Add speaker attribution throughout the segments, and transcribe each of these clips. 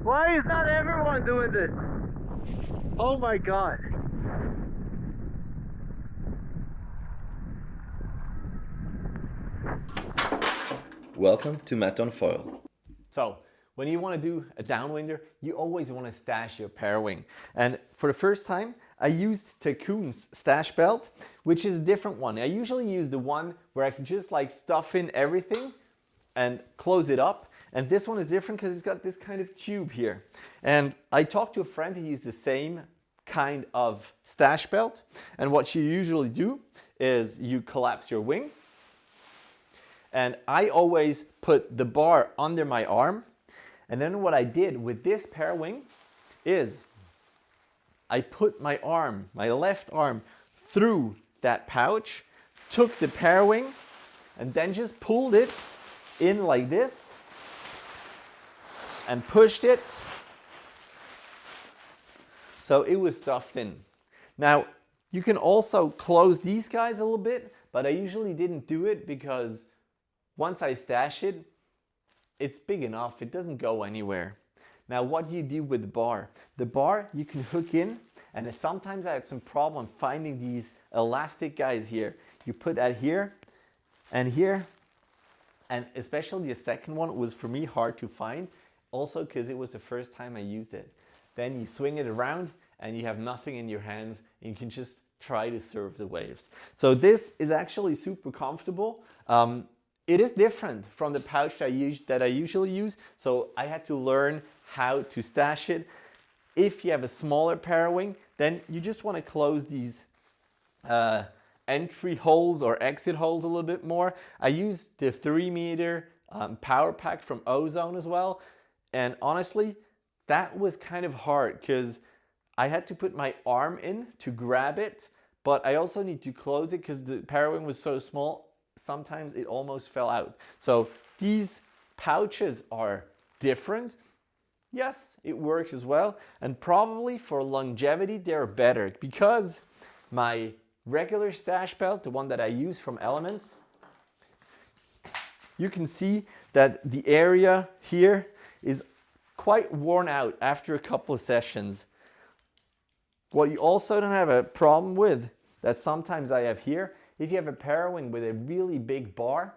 Speaker 1: Why is not everyone doing this? Oh my god.
Speaker 2: Welcome to Matt on Foil.
Speaker 3: So, when you want to do a downwinder, you always want to stash your parawing. And for the first time, I used Takoon's stash belt, which is a different one. I usually use the one where I can just like stuff in everything and close it up. And this one is different because it's got this kind of tube here. And I talked to a friend who used the same kind of stash belt. And what you usually do is you collapse your wing. And I always put the bar under my arm. And then what I did with this parawing is I put my arm, my left arm, through that pouch, took the parawing, and then just pulled it in like this and pushed it so it was stuffed in. Now, you can also close these guys a little bit, but I usually didn't do it because once I stash it, it's big enough, it doesn't go anywhere. Now what do you do with the bar? The bar you can hook in, and sometimes I had some problem finding these elastic guys here. You put that here, and especially the second one was for me hard to find, also because it was the first time I used it. Then you swing it around and you have nothing in your hands and you can just try to surf the waves. So this is actually super comfortable. It is different from the pouch that I usually use, so I had to learn how to stash it. If you have a smaller parawing, then you just want to close these entry holes or exit holes a little bit more. I used the 3-meter power pack from Ozone as well, and honestly, that was kind of hard because I had to put my arm in to grab it, but I also need to close it because the parawing was so small. Sometimes it almost fell out. So these pouches are different. Yes, it works as well. And probably for longevity, they're better because my regular stash belt, the one that I use from Elements, you can see that the area here is quite worn out after a couple of sessions. What you also don't have a problem with, that sometimes I have here, if you have a parawing with a really big bar,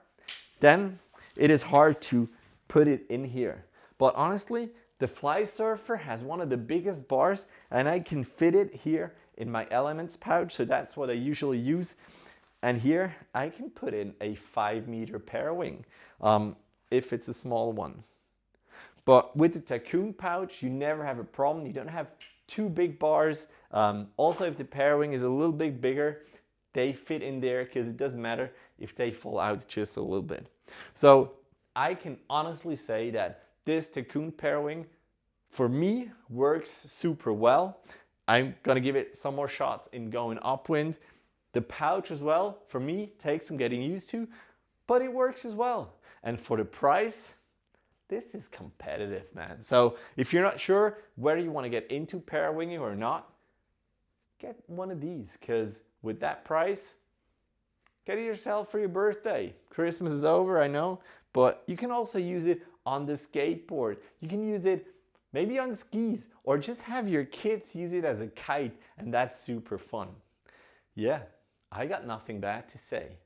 Speaker 3: then it is hard to put it in here. But honestly, the Fly Surfer has one of the biggest bars and I can fit it here in my Elements pouch, so that's what I usually use. And here I can put in a 5-meter parawing if it's a small one. But with the Takoon pouch, you never have a problem. You don't have two big bars. Also, if the parawing is a little bit bigger, they fit in there because it doesn't matter if they fall out just a little bit. So I can honestly say that this Takoon parawing for me works super well. I'm gonna give it some more shots in going upwind. The pouch as well, for me, takes some getting used to, but it works as well. And for the price, this is competitive, man. So if you're not sure whether you want to get into parawinging or not, get one of these, because with that price, get it yourself for your birthday. Christmas is over, I know, but you can also use it on the skateboard. You can use it maybe on skis, or just have your kids use it as a kite, and that's super fun. Yeah, I got nothing bad to say.